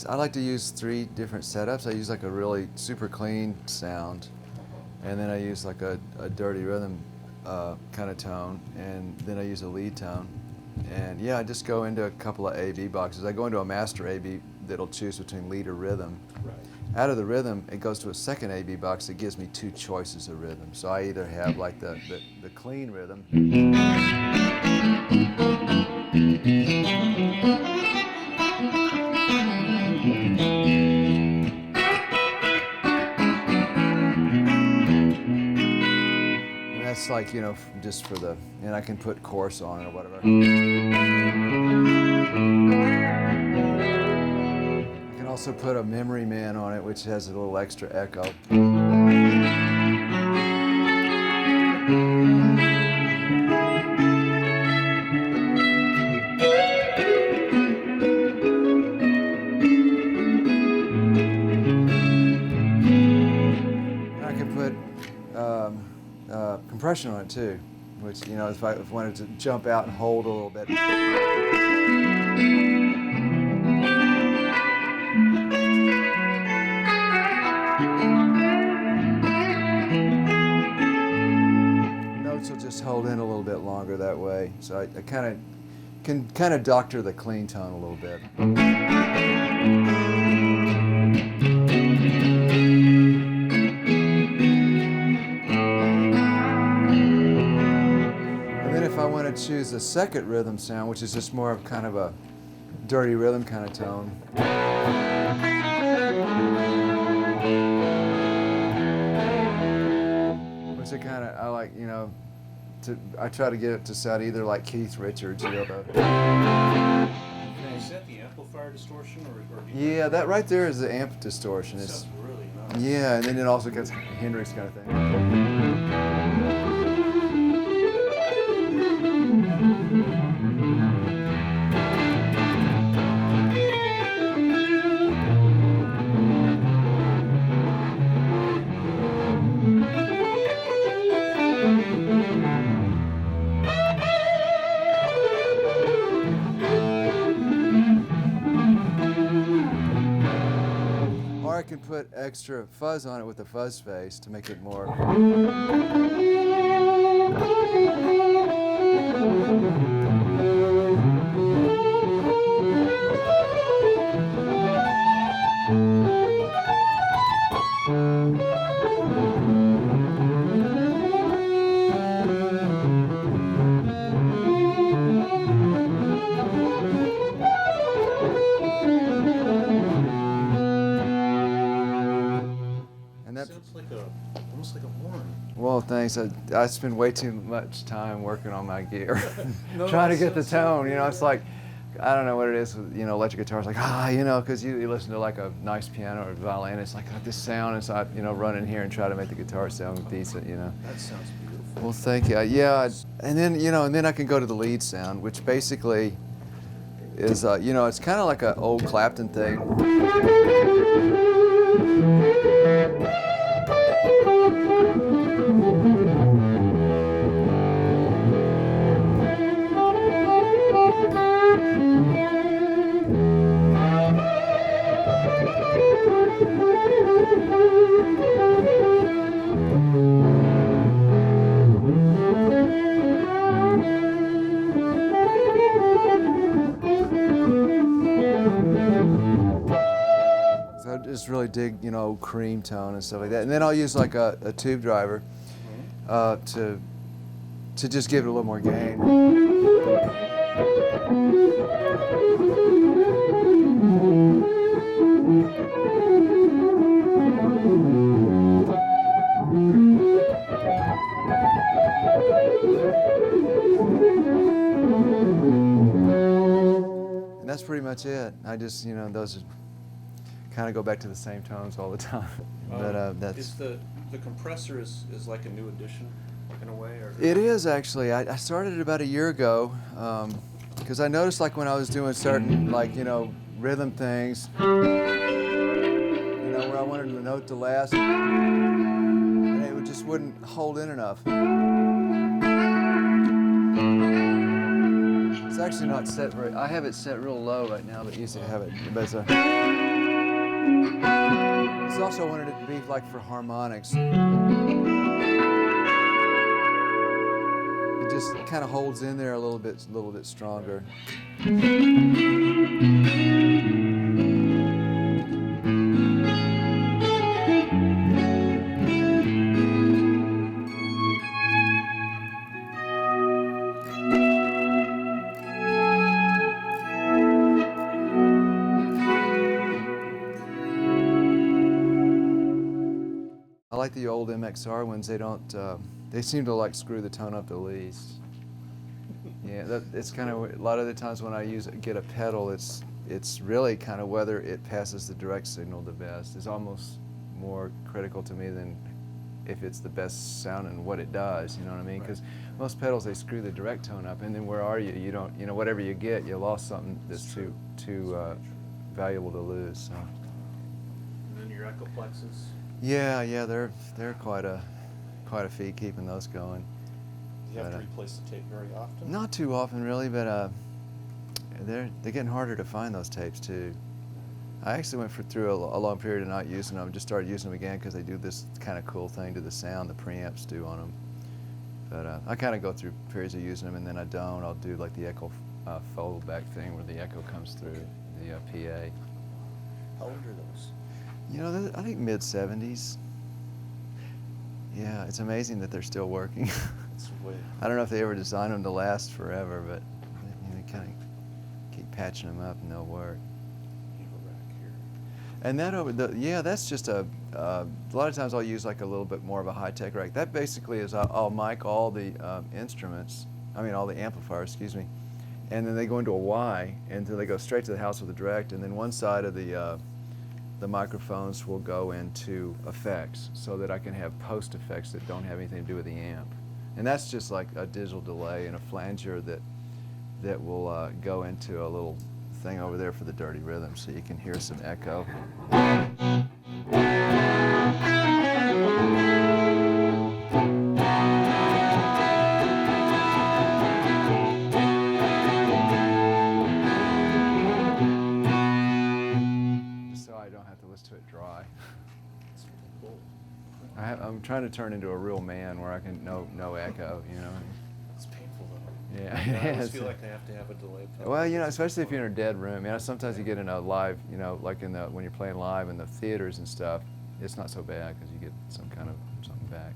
I like to use 3 different setups. I use like a really super clean sound, and then I use like a dirty rhythm kind of tone, and then I use a lead tone. And yeah, I just go into a couple of A/B boxes. I go into a master A/B that'll choose between lead or rhythm. Right. Out of the rhythm, it goes to a second A/B box that gives me 2 choices of rhythm. So I either have like the clean rhythm. And that's like, you know, just for the, and I can put chorus on it or whatever. I can also put a memory man on it, which has a little extra echo. And I can put compression on it too, which, you know, if I wanted to jump out and hold a little bit. Notes will just hold in a little bit longer that way. So I can kind of doctor the clean tone a little bit. And then if I want to choose a second rhythm sound, which is just more of kind of a dirty rhythm kind of tone. Which I like, you know, I try to get it to sound either like Keith Richards, you know. Is that the amplifier distortion, or do you Yeah, that right there is the amp distortion. That It's, sounds really nice. yeah, and then it also gets Hendrix kind of thing. Or I can put extra fuzz on it with a fuzz face to make it more. And that, Sounds like almost like a horn. well, thanks. I spend way too much time working on my gear, No, trying to that get the sounds so tone. You know, good. it's like, I don't know what it is with, you know, electric guitar. It's like, you know, because you listen to like a nice piano or violin, it's like this sound, and so I, you know, run in here and try to make the guitar sound decent, you know. That sounds beautiful. Well, thank you. Yeah, and then, you know, and then I can go to the lead sound, which basically is, you know, it's kind of like an old Clapton thing. So I just really dig, you know, cream tone and stuff like that. And then I'll use like a tube driver to just give it a little more gain. And that's pretty much it. I just, you know, those kind of go back to the same tones all the time. But that's. Is the compressor is like a new addition, like in a way, or? It is actually. I started it about a year ago because I noticed like when I was doing certain like, you know, rhythm things, you know, where I wanted the note to last, and it just wouldn't hold in enough. It's actually not set very. I have it set real low right now, but used to have it. But it's a. This is also wanted it to be like for harmonics. It just kind of holds in there a little bit stronger. I like the old MXR ones. They don't. They seem to like screw the tone up the least. Yeah, it's kind of a lot of the times when I get a pedal, it's really kind of whether it passes the direct signal the best is almost more critical to me than if it's the best sound and what it does. You know what I mean? Because most pedals they screw the direct tone up, and then where are you? You don't. You know, whatever you get, you lost something that's too valuable to lose. So. And then your echoplexes. Yeah, they're quite a feat keeping those going. Do you have to replace the tape very often? Not too often, really, but they're getting harder to find those tapes too. I actually went through a long period of not using them. Just started using them again because they do this kind of cool thing to the sound the preamps do on them. But I kind of go through periods of using them, and then I don't. I'll do like the echo fold back thing where the echo comes through the PA. How old are those? You know, I think mid-70s. Yeah, it's amazing that they're still working. It's way. I don't know if they ever designed them to last forever, but they kind of keep patching them up and they'll work. You have a rack here. And that that's just a lot of times I'll use like a little bit more of a high-tech rack. That basically is I'll mic all the instruments, all the amplifiers, excuse me, and then they go into a Y, and then they go straight to the house with a direct, and then one side of the microphones will go into effects so that I can have post effects that don't have anything to do with the amp. And that's just like a digital delay and a flanger that will go into a little thing over there for the dirty rhythm so you can hear some echo. To it dry. It's really cool. I'm trying to turn into a real man where I can no echo, you know. It's painful though. Yeah, I it always is. feel like I have to have a delay pedal. Well, especially if you're in a dead room. Sometimes you get in a live, like when you're playing live in the theaters and stuff. It's not so bad because you get some kind of something back.